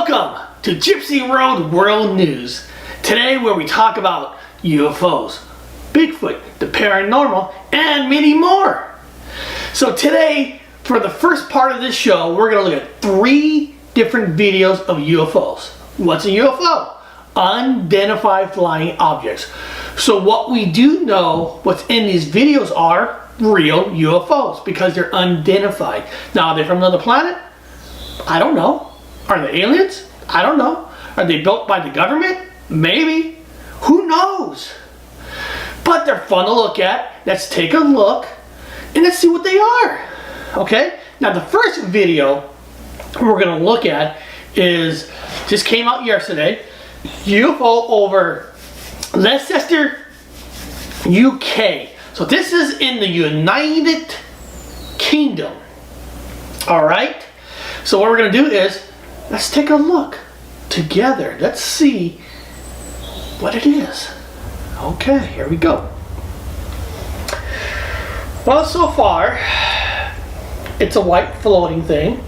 Welcome to Gypsy Road World News. Today where we talk about UFOs, Bigfoot, the paranormal, and many more. So today, for the first part of this show, we're going to look at 3 different videos of UFOs. What's a UFO? Unidentified flying objects. So what we do know, what's in these videos are real UFOs because they're unidentified. Now, are they from another planet? I don't know. Are they aliens? I don't know. Are they built by the government? Maybe. Who knows? But they're fun to look at. Let's take a look and let's see what they are. Okay? Now the first video we're going to look at is, just came out yesterday, UFO over Leicester UK. So this is in the United Kingdom. Alright? So what we're going to do is, let's take a look together. Let's see what it is. Okay, here we go. Well, so far, it's a white floating thing.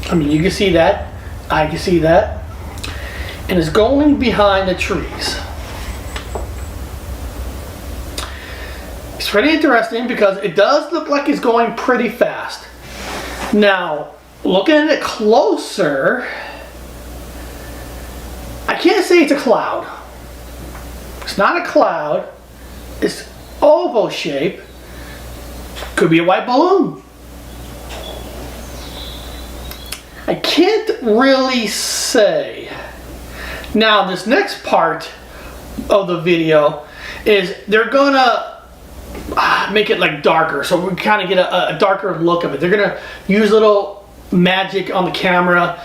I mean, you can see that. I can see that. And it's going behind the trees. It's pretty interesting because it does look like it's going pretty fast. Now, looking at it closer, I can't say it's a cloud. It's not a cloud. It's oval shape. Could be a white balloon. I can't really say. Now, this next part of the video is they're gonna make it like darker, so we kind of get a darker look of it. They're gonna use little magic on the camera,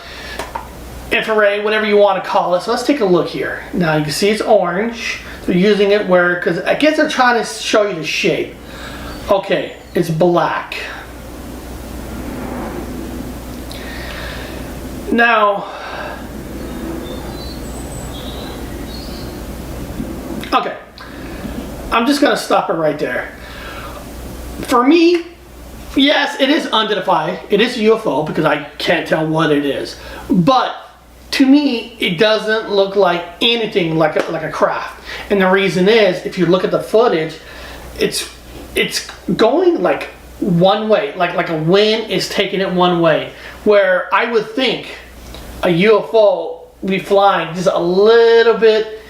infrared, whatever you want to call it. So let's take a look here. Now you can see it's orange. They're using it where, because I guess they're trying to show you the shape. Okay, it's black. Now, okay, I'm just gonna stop it right there. For me, yes, it is unidentified. It is a UFO because I can't tell what it is. But to me, it doesn't look like anything like a craft. And the reason is, if you look at the footage, it's going like one way, like a wind is taking it one way. Where I would think a UFO would be flying just a little bit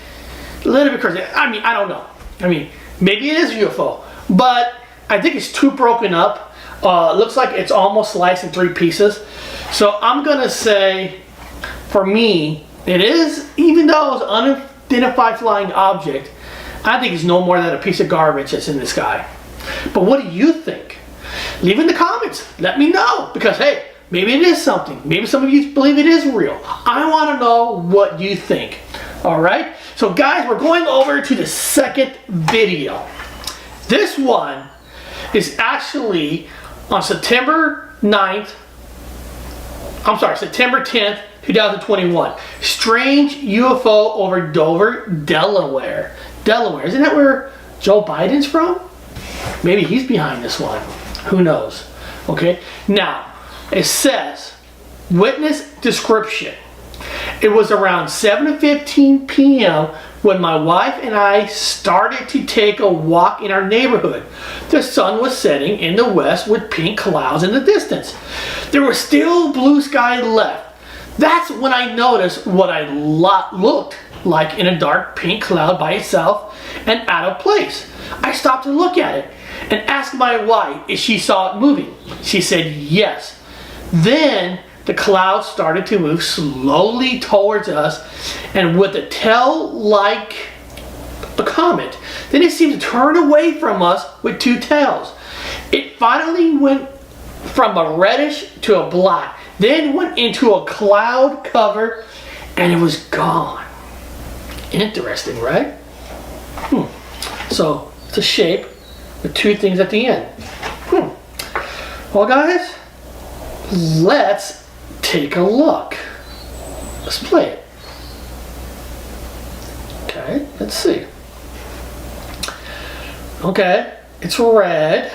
crazy. I mean, I don't know. I mean, maybe it is a UFO, but I think it's too broken up. Looks like it's almost sliced in 3 pieces. So I'm gonna say, for me, it is, even though it's an unidentified flying object, I think it's no more than a piece of garbage that's in the sky. But what do you think? Leave in the comments. Let me know, because hey, maybe it is something. Maybe some of you believe it is real. I want to know what you think. All right. So guys, we're going over to the second video. This one is actually on September 10th, 2021. Strange UFO over Dover, Delaware. Delaware, isn't that where Joe Biden's from? Maybe he's behind this one. Who knows? Okay, now it says, witness description. It was around 7:15 p.m. when my wife and I started to take a walk in our neighborhood. The sun was setting in the west with pink clouds in the distance. There was still blue sky left. That's when I noticed what I looked like in a dark pink cloud by itself and out of place. I stopped to look at it and asked my wife if she saw it moving. She said yes. Then the cloud started to move slowly towards us, and with a tail like a comet. Then it seemed to turn away from us with 2 tails. It finally went from a reddish to a black, then went into a cloud cover, and it was gone. Interesting, right? So it's a shape with 2 things at the end. Well guys, let's take a look. Let's play it. Okay, let's see. Okay, it's red.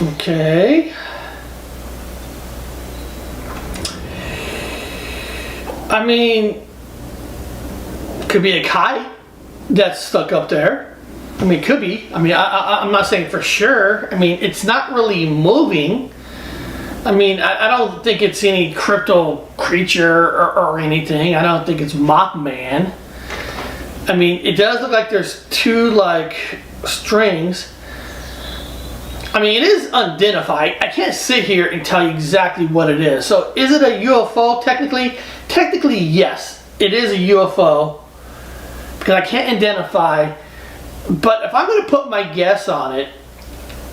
Okay. I mean, could be a kite that's stuck up there. I mean, it could be. I mean, I'm not saying for sure. I mean, it's not really moving. I mean, I don't think it's any crypto creature or anything. I don't think it's Mothman. I mean, it does look like there's two, like, strings. I mean, it is unidentified. I can't sit here and tell you exactly what it is. So, is it a UFO technically? Technically, yes. It is a UFO. Because I can't identify. But if I'm going to put my guess on it,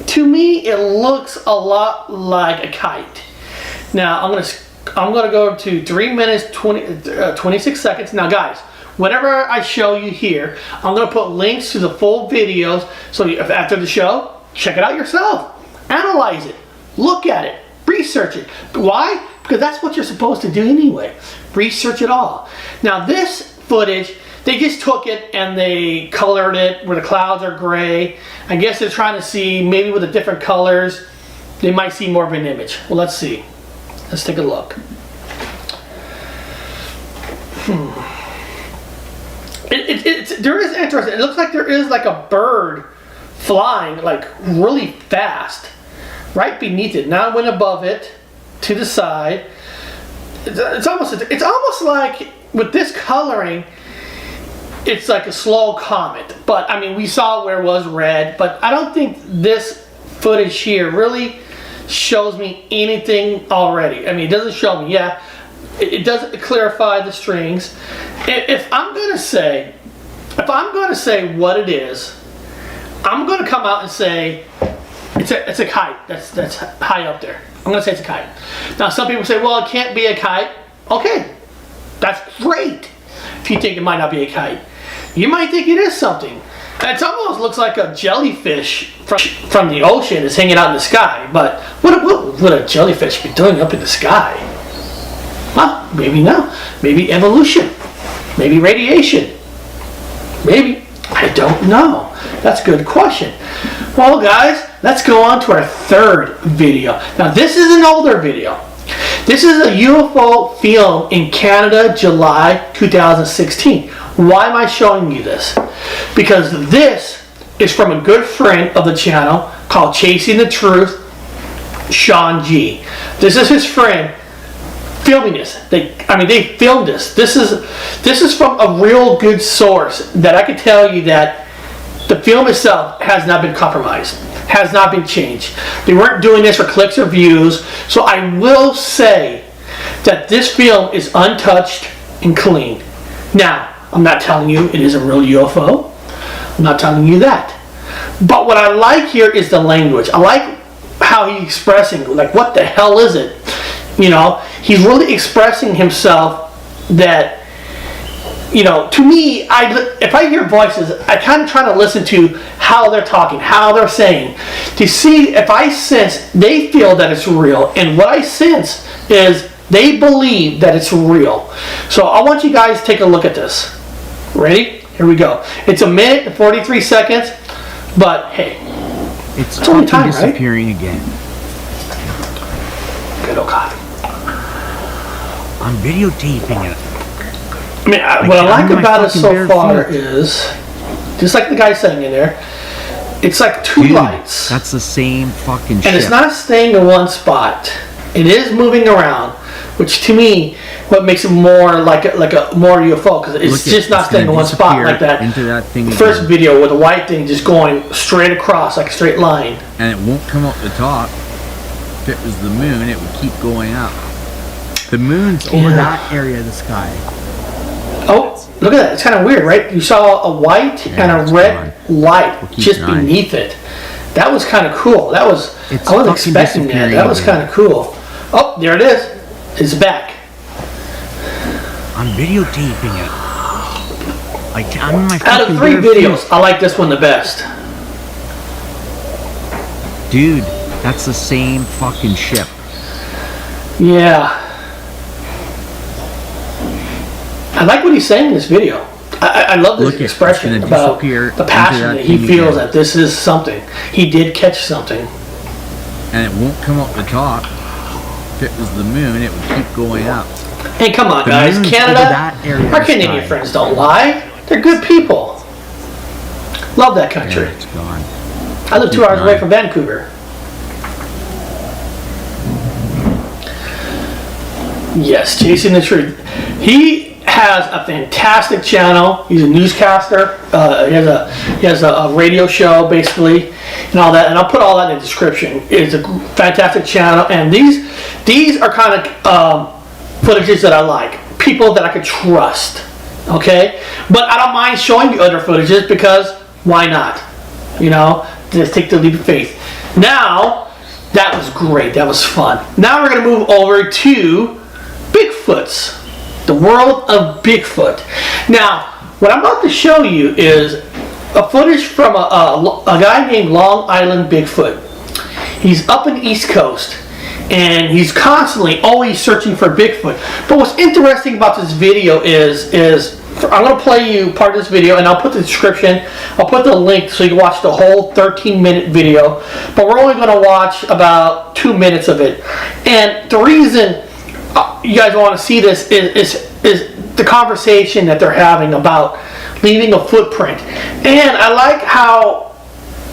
to me, it looks a lot like a kite. Now, I'm gonna go to 3 minutes 26 seconds. Now, guys, whatever I show you here, I'm gonna put links to the full videos. So if after the show, check it out yourself, analyze it, look at it, research it. Why? Because that's what you're supposed to do anyway. Research it all. Now, this footage, they just took it and they colored it where the clouds are gray. I guess they're trying to see, maybe with the different colors, they might see more of an image. Well, let's see. Let's take a look. There is interesting. It looks like there is like a bird flying like really fast right beneath it. Now it went above it to the side. It's almost like with this coloring, it's like a slow comet. But I mean, we saw where it was red, but I don't think this footage here really shows me anything already. I mean, it doesn't show me, yeah, it doesn't clarify the strings. If I'm gonna say what it is, I'm gonna come out and say it's a kite that's high up there. I'm gonna say it's a kite. Now, some people say, well, it can't be a kite. Okay, that's great. If you think it might not be a kite, you might think it is something. It almost looks like a jellyfish from the ocean is hanging out in the sky. But what would a jellyfish be doing up in the sky? Well, maybe not. Maybe evolution. Maybe radiation. Maybe. I don't know. That's a good question. Well, guys, let's go on to our third video. Now, this is an older video. This is a UFO film in Canada, July 2016. Why am I showing you this? Because this is from a good friend of the channel called Chasing the Truth, Sean G. This is his friend filming this. They filmed this. This is from a real good source that I can tell you that the film itself has not been compromised, has not been changed. They weren't doing this for clicks or views. So I will say that this film is untouched and clean. Now, I'm not telling you it is a real UFO. I'm not telling you that. But what I like here is the language. I like how he's expressing, like, what the hell is it? You know, he's really expressing himself that, you know, to me, if I hear voices, I kind of try to listen to how they're talking, how they're saying, to see if I sense they feel that it's real. And what I sense is they believe that it's real. So I want you guys to take a look at this. Ready? Here we go. It's 1 minute and 43 seconds, but hey, it's only time, disappearing right? again. Good old God. I'm videotaping it. I mean, what I like about it so far is, just like the guy saying in there, it's like two lights. That's the same fucking shit. And it's not staying in one spot. It is moving around, which to me, what makes it more like a more UFO, because it's just not staying in one spot like that. Into that thing first video with the white thing just going straight across like a straight line. And it won't come up the top. If it was the moon, it would keep going up. The moon's over that area of the sky. Oh, look at that. It's kind of weird, right? You saw a white and a red light just beneath it. That was kind of cool. I wasn't expecting that. That was kind of cool. Oh, there it is. It's back. I'm videotaping it. I'm in my Out of 3 videos, I like this one the best. Dude, that's the same fucking ship. Yeah. I like what he's saying in this video. I love this expression about the passion that he feels that this is something. He did catch something. And it won't come up the top. If it was the moon, it would keep going up. Hey, come on, The guys. moons Canada, over that area of our the Canadian sky. friends don't lie. They're good people. Love that country. Yeah, it's gone. I live 2 hours away from Vancouver. Yes, Chasing the Truth. He has a fantastic channel. He's a newscaster. He has a radio show, basically, and all that. And I'll put all that in the description. It's a fantastic channel, and these are kind of footages that I like. People that I could trust. Okay, but I don't mind showing you other footages because why not? You know, just take the leap of faith. Now, that was great. That was fun. Now we're going to move over to Bigfoots. The world of Bigfoot. Now, what I'm about to show you is a footage from a guy named Long Island Bigfoot. He's up in the East Coast, and he's constantly always searching for Bigfoot. But what's interesting about this video is I'm going to play you part of this video, and I'll put the description, I'll put the link so you can watch the whole 13-minute video, but we're only going to watch about 2 minutes of it. And the reason you guys want to see this is the conversation that they're having about leaving a footprint. And I like how,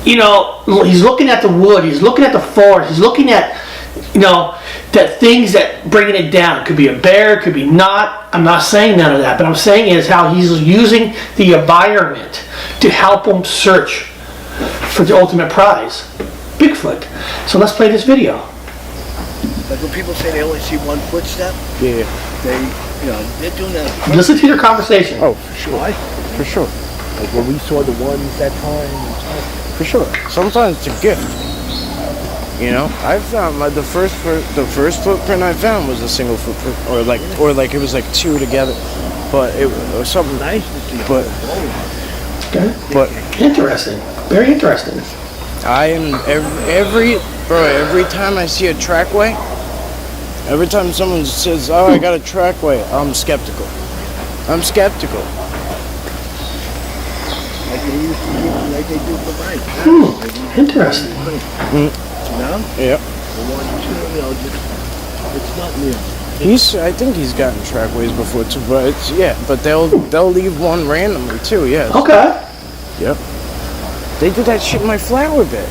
you know, he's looking at the wood, he's looking at the forest, he's looking at, you know, that things that bringing it down. Could be a bear, could be not. I'm not saying none of that, but I'm saying is how he's using the environment to help him search for the ultimate prize, Bigfoot. So let's play this video. Like when people say they only see one footstep, Yeah. they're doing that. Listen to your conversation. Oh, for sure. For sure. Like when we saw the ones that time. For sure. Sometimes it's a gift. You know, I found the first footprint I found was a single footprint, or like it was like two together, but it was something nice to see. But Interesting. Very interesting. I am every time I see a trackway, every time someone says, "Oh, I got a trackway," I'm skeptical. Like they used to do, like they do for mine. Interesting. You know? Yeah. The one, two, it's not new. I think he's gotten trackways before too, but but they'll leave one randomly too. Yeah. Okay. Yep. They did that shit in my flower bed,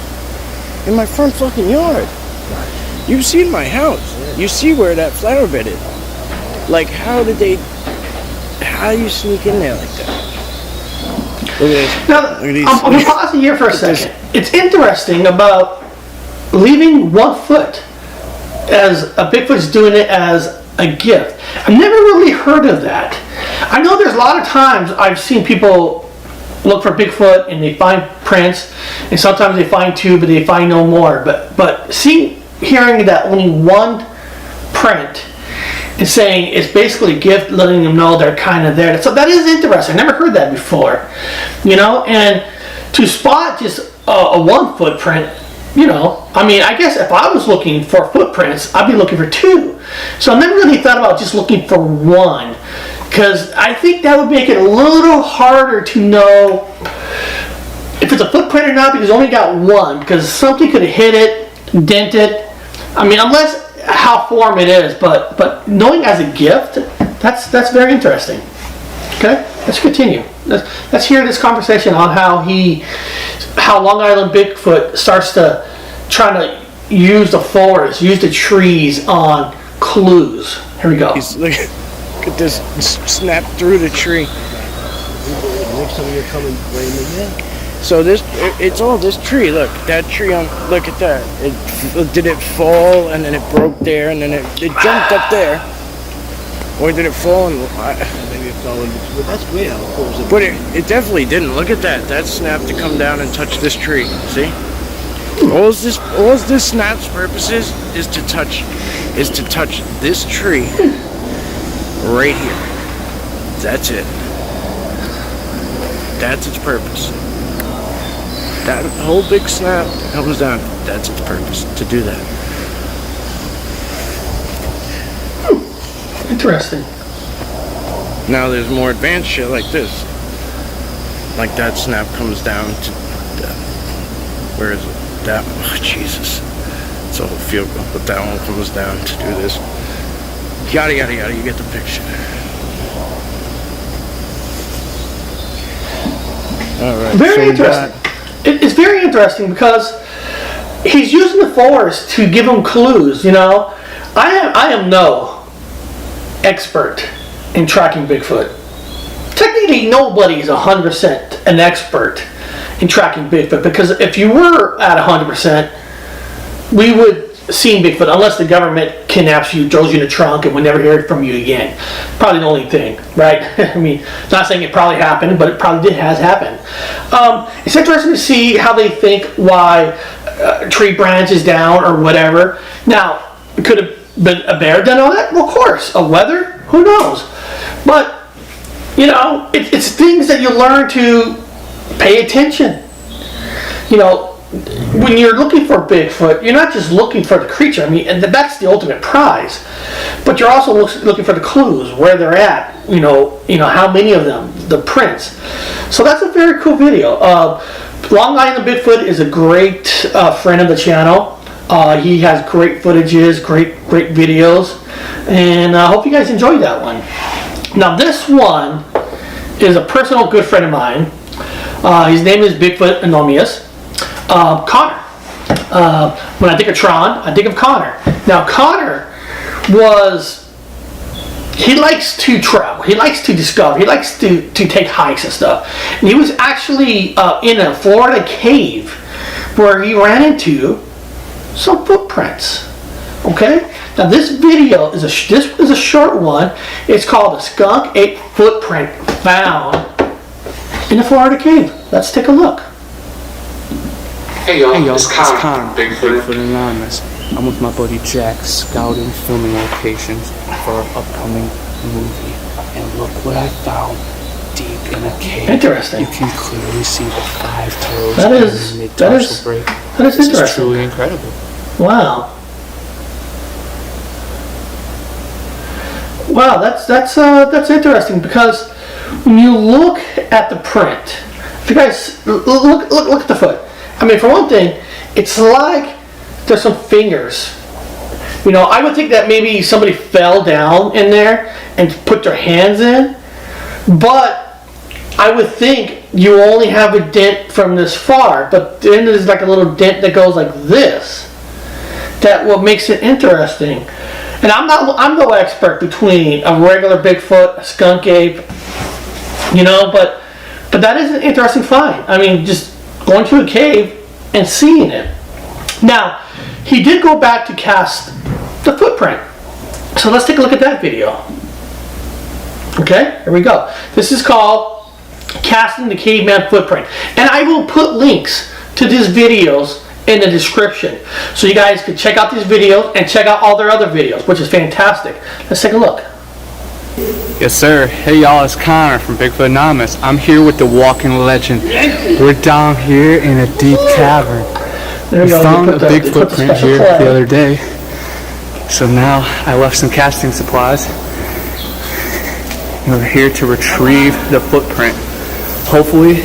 in my front fucking yard. You've seen my house. You see where that flower bed is. Like, how do you sneak in there like that? Look at this. Now, Look at these. I'm going to pause here for a second. It's interesting about leaving 1 foot, as a Bigfoot's doing it as a gift. I've never really heard of that. I know there's a lot of times I've seen people look for Bigfoot and they find prints, and sometimes they find 2, but they find no more. But hearing that only 1 print and saying it's basically a gift, letting them know they're kind of there. So that is interesting. I never heard that before. You know, and to spot just a 1 footprint, you know, I mean, I guess if I was looking for footprints, I'd be looking for 2. So I never really thought about just looking for 1, because I think that would make it a little harder to know if it's a footprint or not, because you only got 1, because something could have hit it, dent it. I mean, unless how form it is, but knowing as a gift, that's very interesting. Okay, let's continue. Let's hear this conversation on how Long Island Bigfoot starts to try to use the forest, use the trees on clues. Here we go. Look at this, snap through the tree. Next time you're coming, Raymond, So it's all this tree. Look, that tree look at that. Did it fall and then it broke there and then it jumped up there? Or did it fall and... maybe it fell in between. But that's weird how it falls in. But it definitely didn't. Look at that. That snapped to come down and touch this tree. See? All this snap's purposes is to touch this tree right here. That's it. That's its purpose. That whole big snap comes down. That's its purpose, to do that. Interesting. Now there's more advanced shit like this. Like that snap comes down to where is it? That, oh Jesus. It's a whole field goal, but that one comes down to do this. Yada yada yada, you get the picture. Alright. Very interesting. It's very interesting because he's using the forest to give them clues, you know. I am no expert in tracking Bigfoot. Technically, nobody's 100% an expert in tracking Bigfoot, because if you were at 100%, we would see Bigfoot unless the government kidnaps you, throws you in the trunk, and we'll never hear from you again. Probably the only thing, right? I mean, not saying it probably happened, but it probably has happened. It's interesting to see how they think why a tree branch is down or whatever. Now, could have been a bear done all that? Well, of course. A weather? Who knows? But, you know, it's things that you learn to pay attention. You know, when you're looking for Bigfoot, you're not just looking for the creature. I mean, and that's the ultimate prize. But you're also looking for the clues, where they're at. You know how many of them, the prints. So that's a very cool video. Long Island Bigfoot is a great friend of the channel. He has great footages, great videos, and I hope you guys enjoyed that one. Now this one is a personal good friend of mine. His name is Bigfoot Anonymous. Connor. When I think of Tron, I think of Connor. Now Connor he likes to travel, he likes to discover, he likes to take hikes and stuff. And he was actually in a Florida cave where he ran into some footprints. Okay? Now this video is a short one. It's called a Skunk 8 Footprint Found in a Florida Cave. Let's take a look. Hey y'all, it's Connor, Bigfoot Anonymous. I'm with my buddy Jack, scouting, filming locations for our upcoming movie. And look what I found deep in a cave. Interesting. You can clearly see the 5 toes That and is- the that mid-tarsal is- break. that is This interesting. is truly incredible. Wow. Wow, that's interesting, because when you look at the print, if you guys look at the foot. I mean, for one thing, it's like there's some fingers. You know, I would think that maybe somebody fell down in there and put their hands in, but I would think you only have a dent from this far, but then there's like a little dent that goes like this. That what makes it interesting. And I'm no expert between a regular Bigfoot, a skunk ape, you know, but that is an interesting find. I mean, just going to a cave and seeing it. Now, he did go back to cast the footprint. So let's take a look at that video. Okay, here we go. This is called Casting the Caveman Footprint. And I will put links to these videos in the description, so you guys can check out these videos and check out all their other videos, which is fantastic. Let's take a look. Yes, sir. Hey, y'all, it's Connor from Bigfoot Anonymous. I'm here with the walking legend. We're down here in a deep cavern. There We you go. found They a put big they put the footprint special here clay. the other day. So now I left some casting supplies. We're here to retrieve the footprint. Hopefully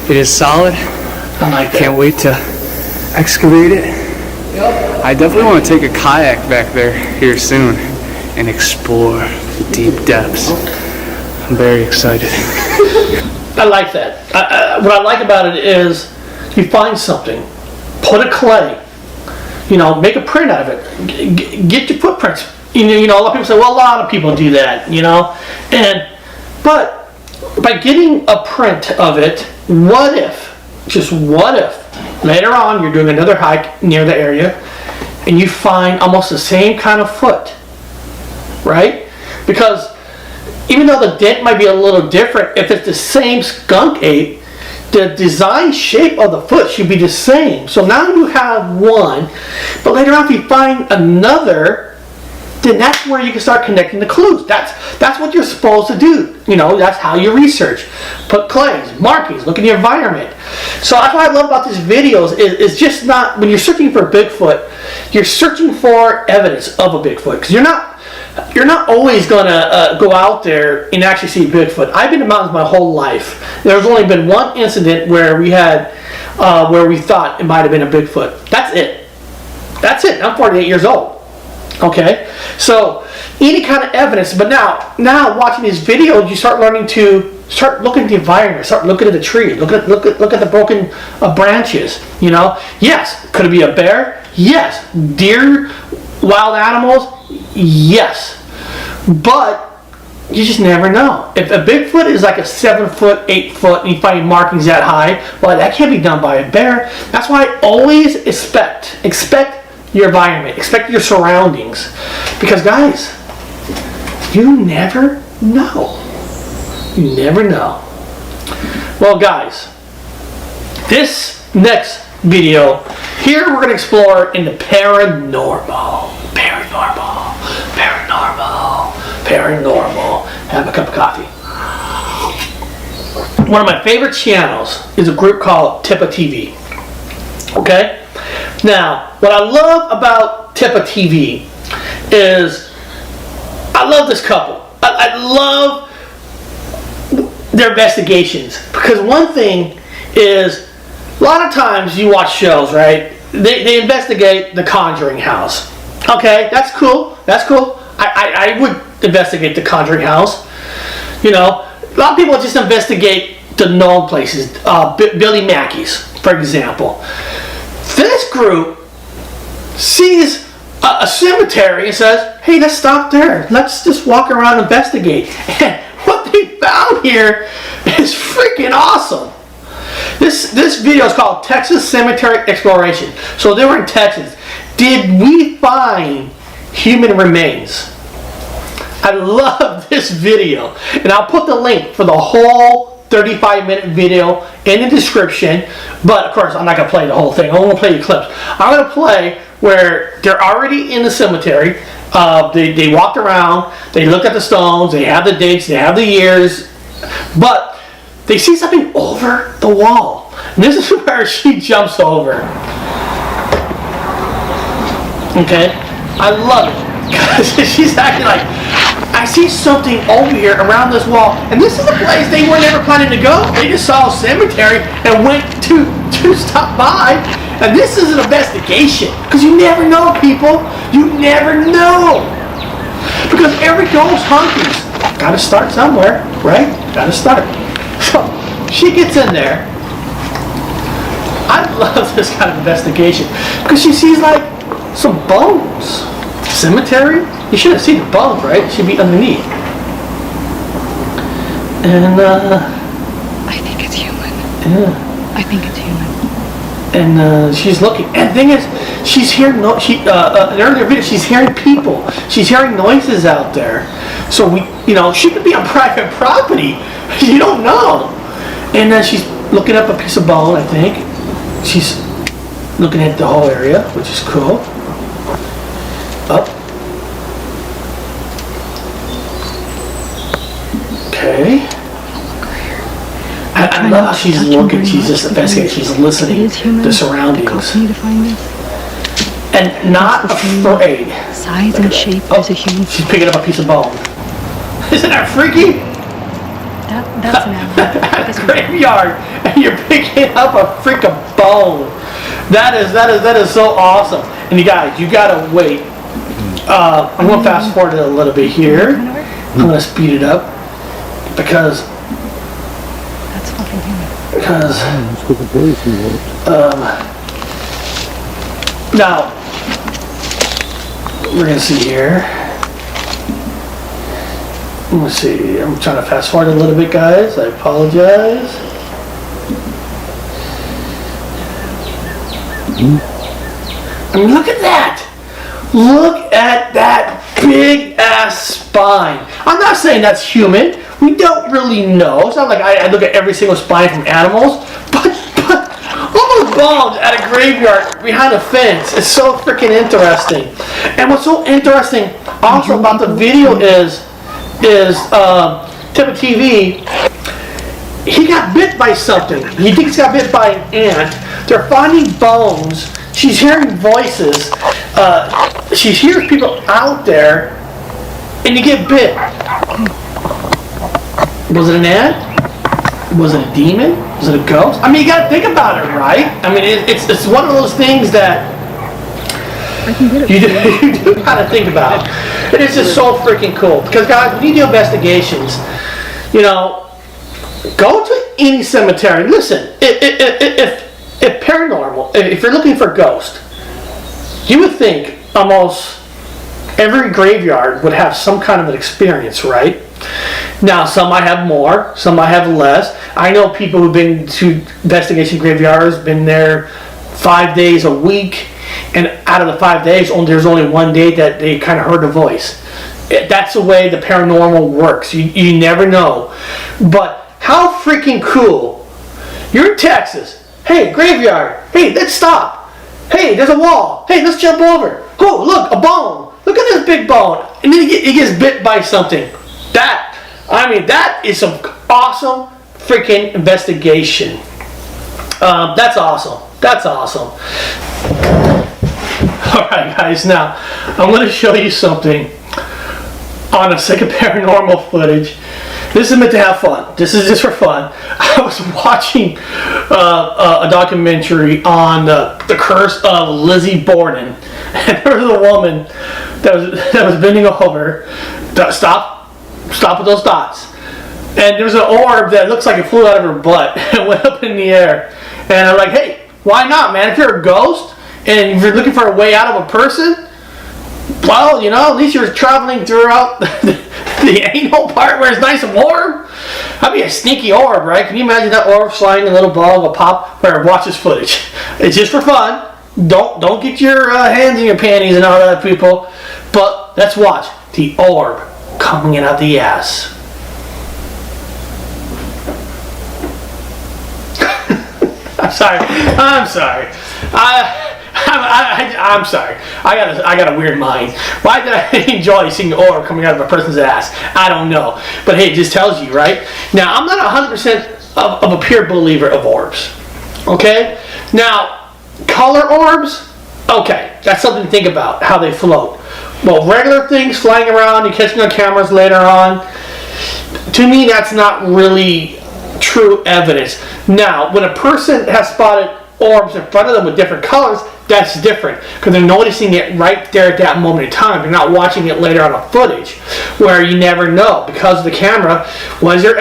it is solid. I like that. Can't wait to excavate it. I definitely want to take a kayak back there here soon and explore the deep depths. I'm very excited. I like that. What I like about it is you find something, put a clay, you know, make a print out of it, get your footprints. You know, a lot of people say, well, a lot of people do that, you know, but by getting a print of it, what if, just what if, later on you're doing another hike near the area and you find almost the same kind of foot, right? Because even though the dent might be a little different, if it's the same skunk ape, the design shape of the foot should be the same. So now you have one, but later on if you find another, then that's where you can start connecting the clues. That's what you're supposed to do. You know, that's how you research. Put clays, markings, look at the environment. So that's what I love about these videos is just not, when you're searching for Bigfoot, you're searching for evidence of a Bigfoot. Because you're not always gonna go out there and actually see Bigfoot. I've been in mountains my whole life. There's only been one incident where we had, where we thought it might have been a Bigfoot. That's it. That's it. I'm 48 years old. Okay, so any kind of evidence. But now watching these videos, you start learning to start looking at the environment, start looking at the tree, look at the broken branches. You know, yes, could it be a bear? Yes, deer, wild animals, yes, but you just never know. If a Bigfoot is like a 7 foot, 8 foot, and you find markings that high, well, that can't be done by a bear. That's why I always expect your environment, expect your surroundings, because guys, you never know. You never know. Well, guys, this next video here we're gonna explore in the paranormal. Have a cup of coffee. One of my favorite channels is a group called Tippa TV. Okay? Now, what I love about Tippa TV is I love this couple. I love their investigations, because one thing is a lot of times you watch shows, right? They investigate the Conjuring house. Okay, that's cool. I would investigate the Conjuring house. You know, a lot of people just investigate the known places. Billy Mackey's, for example. This group sees a cemetery and says, hey, let's stop there. Let's just walk around and investigate. And what they found here is freaking awesome. This video is called Texas Cemetery Exploration. So they were in Texas. Did we find human remains? I love this video, and I'll put the link for the whole 35-minute video in the description. But of course, I'm not gonna play the whole thing. I'm gonna play the clips. I'm gonna play where they're already in the cemetery. They walked around, they looked at the stones, they have the dates, they have the years, but they see something over the wall. And this is where she jumps over. Okay, I love it, because she's acting like, I see something over here around this wall, and this is a place they were never planning to go. They just saw a cemetery and went to stop by, and this is an investigation, because you never know, people. You never know, because every ghost hunter's got to start somewhere, right? Got to start. So she gets in there. I love this kind of investigation, because she sees like some bones. Cemetery? You shouldn't see the bones, right? It should be underneath. And I think it's human. Yeah. I think it's human. And she's looking. And the thing is, she's hearing in earlier video, she's hearing people. She's hearing noises out there. So she could be on private property. You don't know. And then she's looking up a piece of bone, I think. She's looking at the whole area, which is cool. Up. Okay. I love how she's looking, she's just investigating, she's listening to the surroundings. And not afraid. Size and shape as a human. She's picking up a piece of bone. Isn't that freaky? That's an animal. At a graveyard, and you're picking up a freaking bone. That is so awesome. And you guys, you gotta wait. I'm gonna fast forward it a little bit here. I'm gonna speed it up because That's fucking human. Now we're gonna see here. Let's see. I'm trying to fast forward a little bit, guys. I apologize. I mean, look at that. Look at that big ass spine. I'm not saying that's human. We don't really know. It's not like I look at every single spine from animals, but all those bones at a graveyard behind a fence is so freaking interesting. And what's so interesting also about the video is Tippa TV, he got bit by something. He thinks he got bit by an ant. They're finding bones. She's hearing voices. She hears people out there, and you get bit. Was it an ant? Was it a demon? Was it a ghost? I mean, you gotta think about it, right? I mean, it's one of those things that you do gotta think about. It is just so freaking cool. Because guys, when you do investigations, you know, go to any cemetery. Listen, if paranormal, if you're looking for ghosts, you would think almost every graveyard would have some kind of an experience, right? Now, some might have more, some might have less. I know people who've been to investigation graveyards, been there 5 days a week, and out of the 5 days, there's only one day that they kind of heard a voice. That's the way the paranormal works. You never know. But how freaking cool. You're in Texas. Hey, graveyard. Hey, let's stop. Hey, there's a wall. Hey, let's jump over. Oh, look, a bone. Look at this big bone. And then he gets bit by something. That is some awesome freaking investigation. That's awesome. That's awesome. Alright guys, now I'm going to show you something on a second paranormal footage. This is meant to have fun. This is just for fun. I was watching a documentary on the curse of Lizzie Borden, and there was a woman that was bending over. Stop with those dots. And there was an orb that looks like it flew out of her butt and went up in the air. And I'm like, hey, why not, man? If you're a ghost and if you're looking for a way out of a person, well, you know, at least you're traveling throughout the anal part where it's nice and warm. That'd be a sneaky orb, right? Can you imagine that orb sliding a little ball of a pop? Where watch this footage. It's just for fun. Don't get your hands in your panties and all that, people. But let's watch the orb coming out of the ass. I'm sorry. I'm sorry. I got a weird mind. Why did I enjoy seeing the orb coming out of a person's ass? I don't know. But hey, it just tells you, right? Now, I'm not 100% of a pure believer of orbs. Okay? Now, color orbs, okay, that's something to think about, how they float. Well, regular things flying around, you catching on cameras later on, to me, that's not really true evidence. Now, when a person has spotted orbs in front of them with different colors, that's different because they're noticing it right there at that moment in time. They're not watching it later on a footage where you never know because of the camera. Was there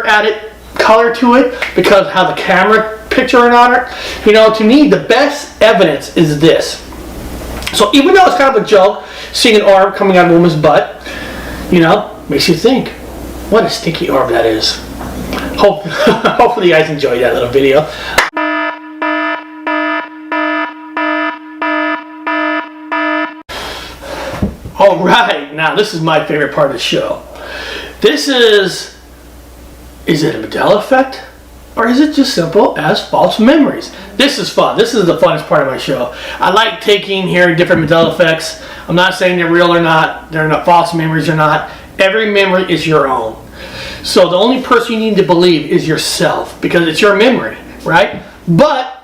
added color to it because how the camera picturing on it? You know, to me, the best evidence is this. So even though it's kind of a joke, seeing an orb coming out of a woman's butt, you know, makes you think, what a stinky orb that is. Hopefully you guys enjoyed that little video. Alright, now this is my favorite part of the show. This is it a Mandela Effect? Or is it just simple as false memories? This is fun. This is the funnest part of my show. I like hearing different Mandela Effects. I'm not saying they're real or not. They're not false memories or not. Every memory is your own. So the only person you need to believe is yourself because it's your memory, right? But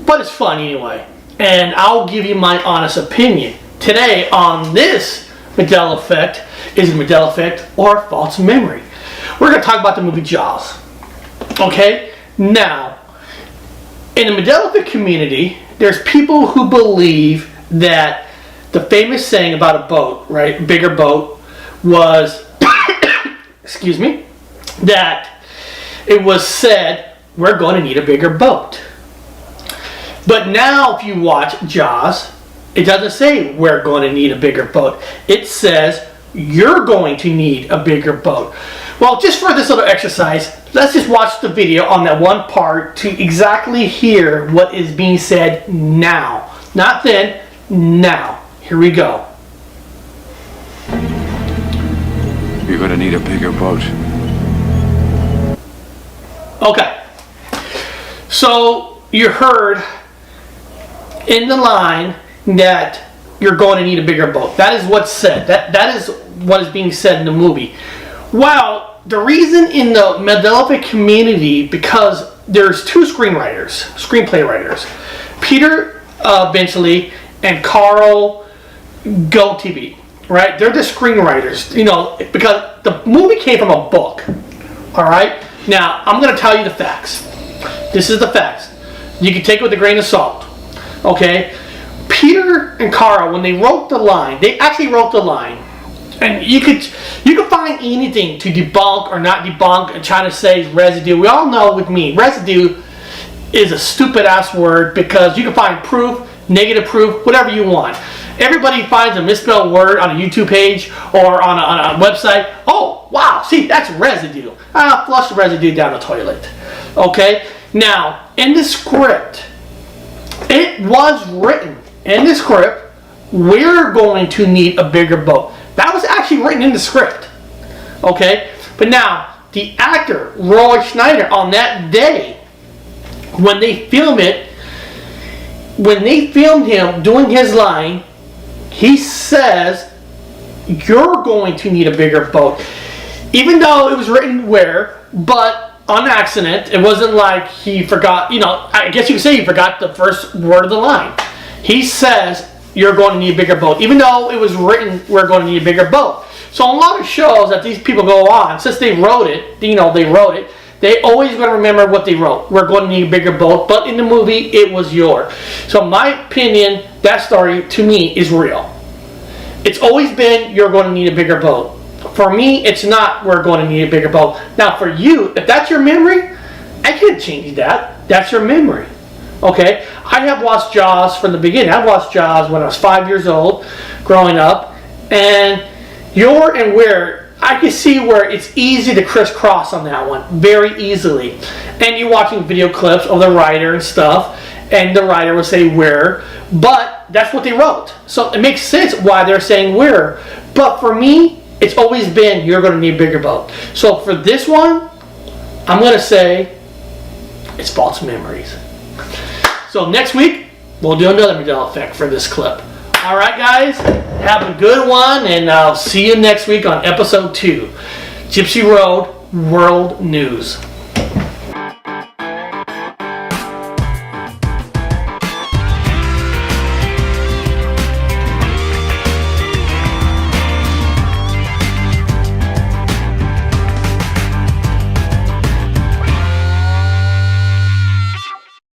it's fun anyway. And I'll give you my honest opinion. Today on this Mandela Effect, is it Mandela Effect or false memory? We're going to talk about the movie Jaws. Okay? Now, in the Mandela Effect community, there's people who believe that the famous saying about a boat, right, bigger boat, was excuse me, that it was said, we're going to need a bigger boat. But now if you watch Jaws, it doesn't say we're going to need a bigger boat. It says you're going to need a bigger boat. Well, just for this little exercise, let's just watch the video on that one part to exactly hear what is being said now. Not then, now. Here we go. You're gonna need a bigger boat. Okay. So you heard in the line that you're going to need a bigger boat. That is what's said. That is what is being said in the movie. Well, the reason in the Mandela Effect community, because there's two screenplay writers, Peter Benchley and Carl Gottlieb. Right? They're the screenwriters, you know, because the movie came from a book. Alright? Now, I'm going to tell you the facts. This is the facts. You can take it with a grain of salt. Okay? Peter and Carl, when they wrote the line, they actually wrote the line. And you could find anything to debunk or not debunk and try to say residue. We all know with me, residue is a stupid ass word because you can find proof, negative proof, whatever you want. Everybody finds a misspelled word on a YouTube page or on a website. Oh, wow, see, that's residue. Flush the residue down the toilet. Okay? Now, in the script, it was written in the script, we're going to need a bigger boat. That was actually written in the script. Okay? But now, the actor, Roy Schneider, on that day, when they filmed him doing his line, he says, you're going to need a bigger boat. Even though it was written where, but on accident, it wasn't like he forgot, I guess you could say he forgot the first word of the line. He says, you're going to need a bigger boat. Even though it was written, we're going to need a bigger boat. So a lot of shows that these people go on, since they wrote it, they always going to remember what they wrote. We're going to need a bigger boat, but in the movie, it was yours. So in my opinion, that story, to me, is real. It's always been, you're going to need a bigger boat. For me, it's not, we're going to need a bigger boat. Now, for you, if that's your memory, I can't change that. That's your memory. Okay? I have watched Jaws from the beginning. I watched Jaws when I was 5 years old, growing up. And your and where, I can see where it's easy to crisscross on that one. Very easily. And you're watching video clips of the writer and stuff. And the writer will say where. But that's what they wrote. So it makes sense why they're saying where. But for me, it's always been, you're going to need a bigger boat. So for this one, I'm going to say it's false memories. So next week, we'll do another Mandela Effect for this clip. Alright guys, have a good one, and I'll see you next week on episode 2. Gypsy Road World News.